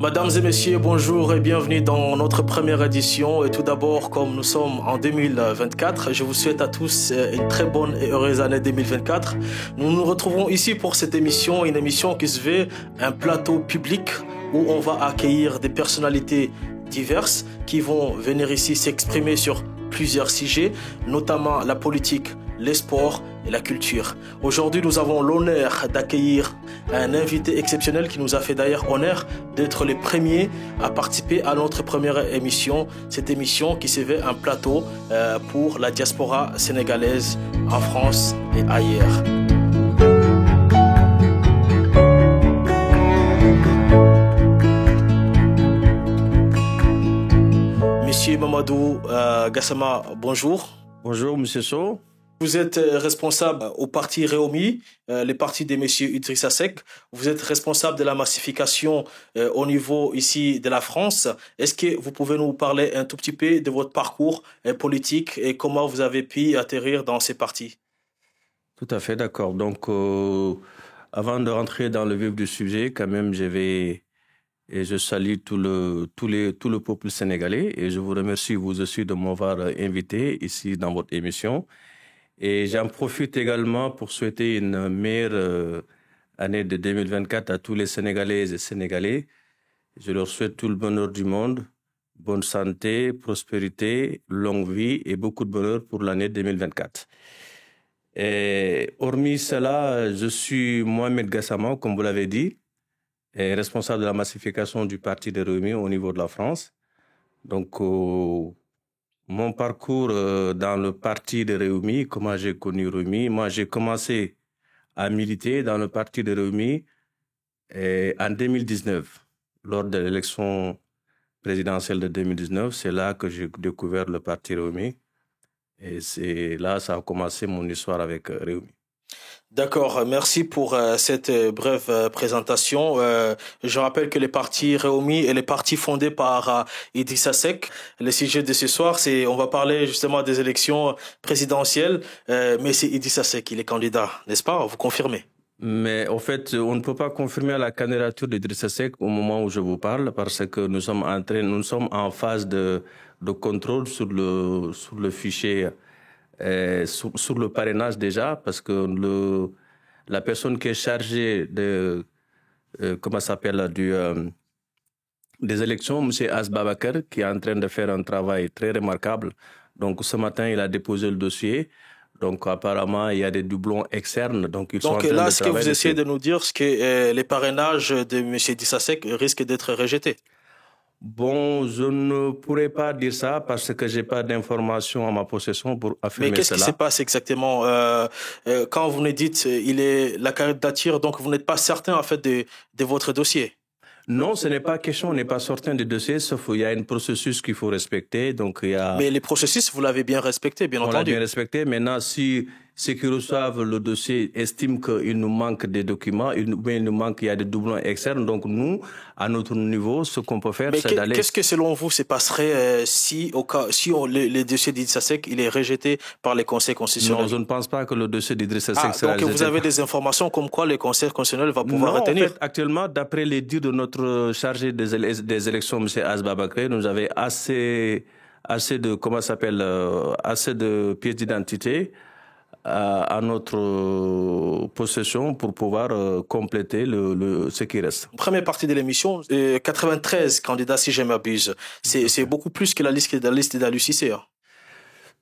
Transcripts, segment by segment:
Mesdames et messieurs, bonjour et bienvenue dans notre première édition. Et tout d'abord, comme nous sommes en 2024, je vous souhaite à tous une très bonne et heureuse année 2024. Nous nous retrouvons ici pour cette émission, une émission qui se veut un plateau public où on va accueillir des personnalités diverses qui vont venir ici s'exprimer sur plusieurs sujets, notamment la politique, les sports et la culture. Aujourd'hui, nous avons l'honneur d'accueillir un invité exceptionnel qui nous a fait d'ailleurs honneur d'être les premiers à participer à notre première émission. Cette émission qui se veut un plateau pour la diaspora sénégalaise en France et ailleurs. Monsieur Mamadou Gassama, bonjour. Bonjour, Monsieur Sow. Vous êtes responsable au parti Réumi, le parti de Monsieur Idrissa Seck. Vous êtes responsable de la massification au niveau ici de la France. Est-ce que vous pouvez nous parler un tout petit peu de votre parcours politique et comment vous avez pu atterrir dans ces partis? Tout à fait, d'accord. Donc, avant de rentrer dans le vif du sujet, quand même, je salue tout le peuple sénégalais et je vous remercie vous aussi de m'avoir invité ici dans votre émission. Et j'en profite également pour souhaiter une meilleure année de 2024 à tous les Sénégalaises et Sénégalais. Je leur souhaite tout le bonheur du monde, bonne santé, prospérité, longue vie et beaucoup de bonheur pour l'année 2024. Et hormis cela, je suis Mohamed Gassama, comme vous l'avez dit, et responsable de la massification du parti de Réumi au niveau de la France. Donc, mon parcours dans le parti de Réumi, comment j'ai connu Réumi. Moi, j'ai commencé à militer dans le parti de Réumi en 2019, lors de l'élection présidentielle de 2019. C'est là que j'ai découvert le parti Réumi. Et c'est là ça a commencé mon histoire avec Réumi. D'accord, merci pour cette brève présentation. Je rappelle que les partis Réumi est les partis fondés par Idrissa Seck. Le sujet de ce soir, on va parler justement des élections présidentielles, mais c'est Idrissa Seck, il est candidat, n'est-ce pas? Vous confirmez? Mais en fait, on ne peut pas confirmer la candidature d'Idrissa Seck au moment où je vous parle parce que nous sommes en phase de contrôle sur le fichier. Sur le parrainage déjà, parce que la personne qui est chargée de des élections, M. Asbabakar, qui est en train de faire un travail très remarquable. Donc ce matin, il a déposé le dossier. Donc apparemment, il y a des doublons externes. Donc ils sont en train là, de ce que vous essayez de nous dire, c'est que les parrainages de M. Idrissa Seck risquent d'être rejetés. Bon, je ne pourrais pas dire ça parce que j'ai pas d'informations à ma possession pour affirmer cela. Mais qu'est-ce qui se passe exactement quand vous nous dites il est la candidature, donc vous n'êtes pas certain en fait de votre dossier? Non, ce n'est pas question, on n'est pas certain du dossier, sauf qu'il y a un processus qu'il faut respecter. Donc il y a... Mais les processus, vous l'avez bien respecté, bien entendu. On l'a bien respecté. Maintenant, si ceux qui reçoivent le dossier estiment qu'il nous manque des documents, il nous manque, il y a des doublons externes. Donc nous, à notre niveau, ce qu'on peut faire, c'est d'aller... Qu'est-ce que selon vous se passerait si le dossier d'Idrissa Seck il est rejeté par les conseils constitutionnels? Non, je ne pense pas que le dossier d'Idrissa Seck sera rejeté. Donc vous avez des informations comme quoi le conseil constitutionnel va pouvoir retenir? En fait, actuellement, d'après les dires de notre chargé des élections, M. Asbabakar, nous avons assez de pièces d'identité à notre possession pour pouvoir compléter ce qui reste. Première partie de l'émission, 93 candidats si je m'abuse. C'est beaucoup plus que la liste d'Aliou Cissé.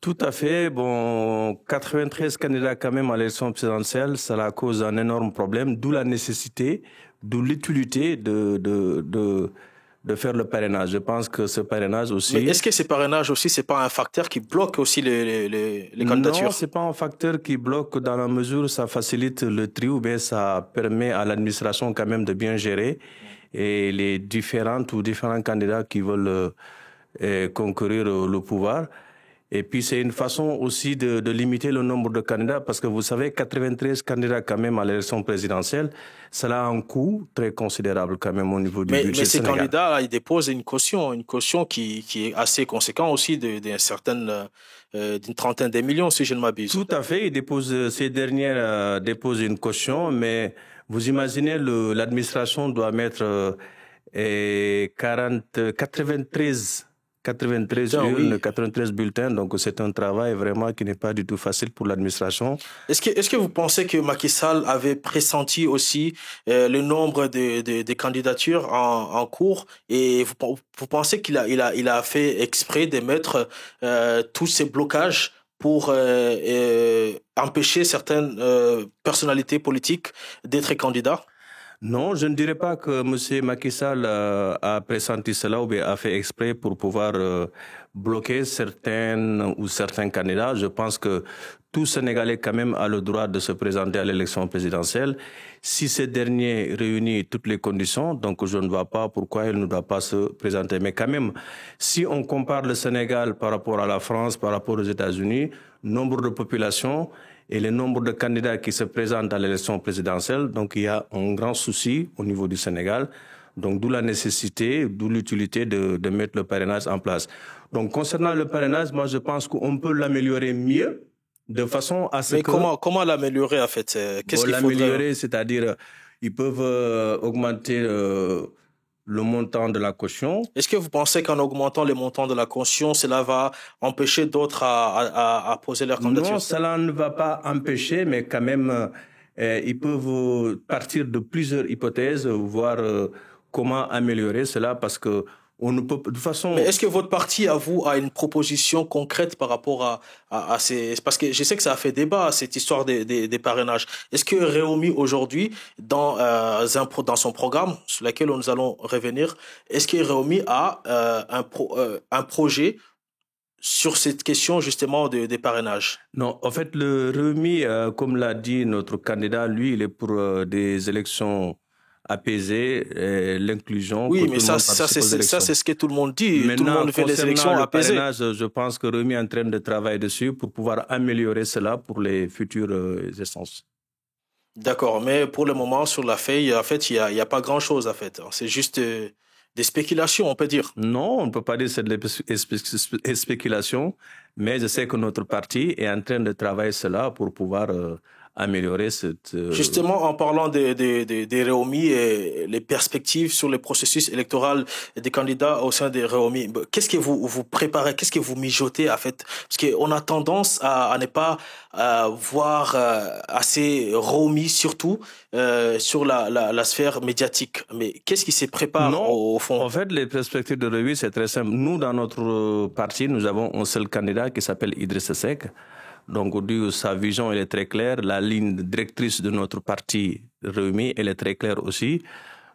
Tout à fait. Bon, 93 candidats quand même à l'élection présidentielle, cela cause un énorme problème, d'où la nécessité, d'où l'utilité de faire le parrainage. Je pense que ce parrainage aussi... Mais est-ce que ce parrainage aussi, c'est pas un facteur qui bloque aussi les candidatures? Non, c'est pas un facteur qui bloque dans la mesure où ça facilite le tri ou bien ça permet à l'administration quand même de bien gérer et les différents candidats qui veulent concourir le pouvoir. Et puis, c'est une façon aussi de limiter le nombre de candidats parce que vous savez, 93 candidats quand même à l'élection présidentielle, cela a un coût très considérable quand même au niveau du budget Mais ces Sénégal. candidats, là, ils déposent une caution qui est assez conséquente aussi d'une trentaine de millions, si je ne m'abuse. Tout à fait. Ces dernières déposent une caution, mais vous imaginez, l'administration doit mettre et 93 urnes, oui. 93 bulletins. Donc, c'est un travail vraiment qui n'est pas du tout facile pour l'administration. Est-ce que vous pensez que Macky Sall avait pressenti aussi le nombre de candidatures en cours et vous pensez qu'il a fait exprès de mettre tous ces blocages pour empêcher certaines personnalités politiques d'être candidats? Non, je ne dirais pas que M. Macky Sall a pressenti cela ou bien a fait exprès pour pouvoir bloquer certains candidats. Je pense que tout Sénégalais quand même a le droit de se présenter à l'élection présidentielle. Si ce dernier réunit toutes les conditions, donc je ne vois pas pourquoi il ne doit pas se présenter. Mais quand même, si on compare le Sénégal par rapport à la France, par rapport aux États-Unis, nombre de population et le nombre de candidats qui se présentent à l'élection présidentielle, donc il y a un grand souci au niveau du Sénégal. Donc d'où la nécessité, d'où l'utilité de mettre le parrainage en place. Donc concernant le parrainage, moi je pense qu'on peut l'améliorer mieux de façon à ce que... Mais comment l'améliorer en fait? Qu'est-ce qu'il faudrait... L'améliorer, c'est-à-dire ils peuvent augmenter le montant de la caution. Est-ce que vous pensez qu'en augmentant les montants de la caution, cela va empêcher d'autres à poser leur candidature? Non, cela ne va pas empêcher, mais quand même, ils peuvent partir de plusieurs hypothèses, voir comment améliorer cela, parce que on ne peut de toute façon... Mais est-ce que votre parti, à vous, a une proposition concrète par rapport à ces... Parce que je sais que ça a fait débat, cette histoire des parrainages. Est-ce que Réumi, aujourd'hui, dans son programme, sur lequel nous allons revenir, est-ce que Réumi a un projet sur cette question, justement, des parrainages? Non, en fait, le Réumi, comme l'a dit notre candidat, lui, il est pour des élections apaiser l'inclusion. Oui, mais ça c'est ce que tout le monde dit. Maintenant, tout le monde fait les élections apaisées. Je pense que Réumi est en train de travailler dessus pour pouvoir améliorer cela pour les futures essences. D'accord, mais pour le moment, sur la feuille, en fait, il y a pas grand-chose, en fait. C'est juste des spéculations, on peut dire. Non, on ne peut pas dire que c'est des spéculations, mais je sais que notre parti est en train de travailler cela pour pouvoir améliorer cette... Justement, en parlant des Réumi et les perspectives sur le processus électoral des candidats au sein des Réumi, qu'est-ce que vous préparez, qu'est-ce que vous mijotez en fait? Parce qu'on a tendance à ne pas voir assez Réumi, surtout sur la sphère médiatique. Mais qu'est-ce qui se prépare au fond? En fait, les perspectives de Réumi, c'est très simple. Nous, dans notre parti, nous avons un seul candidat qui s'appelle Idrissa Seck. Donc, sa vision, elle est très claire. La ligne directrice de notre parti Réumi, elle est très claire aussi.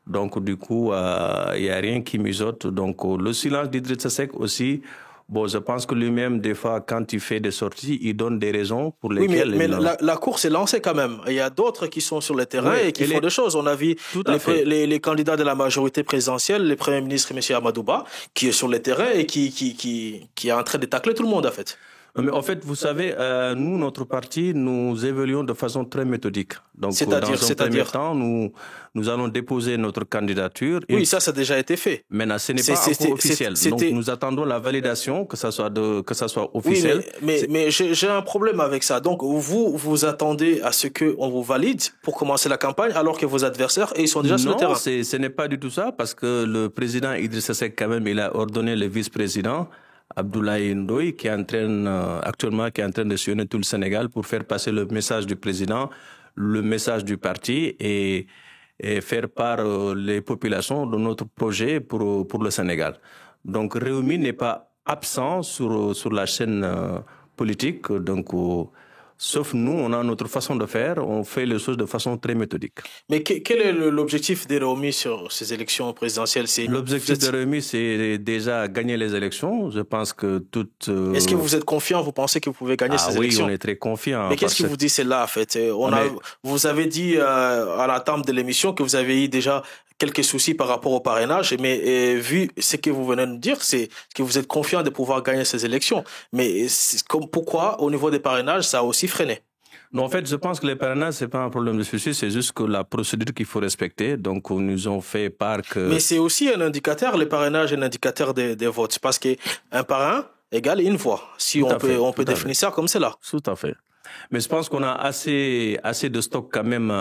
Donc, du coup, il n'y a rien qui mijote. Donc, le silence d'Idrissa Seck aussi, bon, je pense que lui-même, des fois, quand il fait des sorties, il donne des raisons pour lesquelles... Oui, mais la course est lancée quand même. Il y a d'autres qui sont sur le terrain et qui font des choses. On a vu les candidats de la majorité présidentielle, le Premier ministre, M. Amadouba, qui est sur le terrain et qui est en train de tacler tout le monde, en fait. Mais en fait, vous savez, nous, notre parti, nous évoluons de façon très méthodique. Donc, dans un premier temps, nous allons déposer notre candidature. Oui, ça a déjà été fait. Maintenant, ce n'est pas encore officiel. Donc, nous attendons la validation, que ça soit officiel. Oui, mais j'ai un problème avec ça. Donc, vous attendez à ce qu'on vous valide pour commencer la campagne, alors que vos adversaires, ils sont déjà sur le terrain. Non, ce n'est pas du tout ça, parce que le président Idrissa Seck, quand même, il a ordonné le vice-président Abdoulaye Ndoye, qui est en train de sillonner tout le Sénégal pour faire passer le message du président, le message du parti et faire part les populations de notre projet pour le Sénégal. Donc Réumi n'est pas absent sur la chaîne politique, donc sauf nous, on a notre façon de faire, on fait les choses de façon très méthodique. Mais quel est l'objectif des Réumi sur ces élections présidentielles? L'objectif de Réumi, c'est déjà gagner les élections. Je pense que toute... Est-ce que vous êtes confiant? Vous pensez que vous pouvez gagner ces élections? Oui, on est très confiant. Mais qu'est-ce qui vous dit cela, en fait? Vous avez dit à l'entame de l'émission que vous avez eu déjà quelques soucis par rapport au parrainage, mais vu ce que vous venez de nous dire, c'est que vous êtes confiant de pouvoir gagner ces élections. Mais pourquoi, au niveau des parrainages, ça a aussi freiné? Non, en fait, je pense que les parrainages, c'est pas un problème de souci, c'est juste que la procédure qu'il faut respecter. Donc, nous ont fait part que... Mais c'est aussi un indicateur, les parrainages, un indicateur des votes. Parce qu'un parrain égale une voix, si on peut définir ça comme cela. Tout à fait. Mais je pense qu'on a assez de stock quand même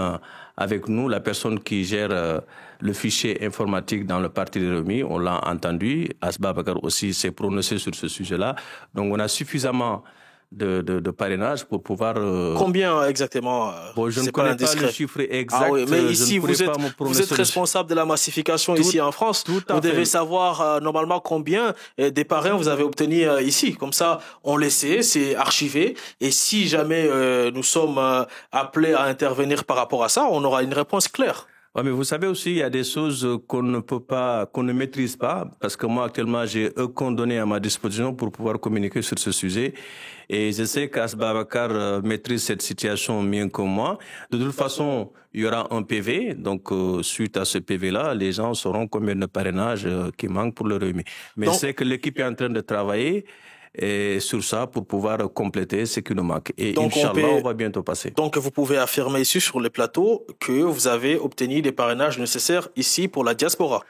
avec nous, la personne qui gère le fichier informatique dans le parti de Rewmi. On l'a entendu. Asba Bakar aussi s'est prononcé sur ce sujet-là. Donc, on a suffisamment de parrainage pour pouvoir... Combien exactement bon, je ne connais pas le chiffre exact. Ah oui, mais ici, vous êtes responsable de la massification ici en France. Vous devez savoir normalement combien des parrains vous avez obtenus ici. Comme ça, on le sait, c'est archivé. Et si jamais nous sommes appelés à intervenir par rapport à ça, on aura une réponse claire. Oui, mais vous savez aussi, il y a des choses qu'on ne maîtrise pas, parce que moi, actuellement, j'ai aucun donné à ma disposition pour pouvoir communiquer sur ce sujet. Et je sais qu'Asba Bakar maîtrise cette situation mieux que moi. De toute façon, il y aura un PV. Donc, suite à ce PV-là, les gens sauront combien de parrainages qui manquent pour le Rewmi. Mais je sais que l'équipe est en train de travailler et sur ça pour pouvoir compléter ce qui nous manque. Et Inch'Allah, on va bientôt passer. Donc, vous pouvez affirmer ici sur les plateaux que vous avez obtenu les parrainages nécessaires ici pour la diaspora.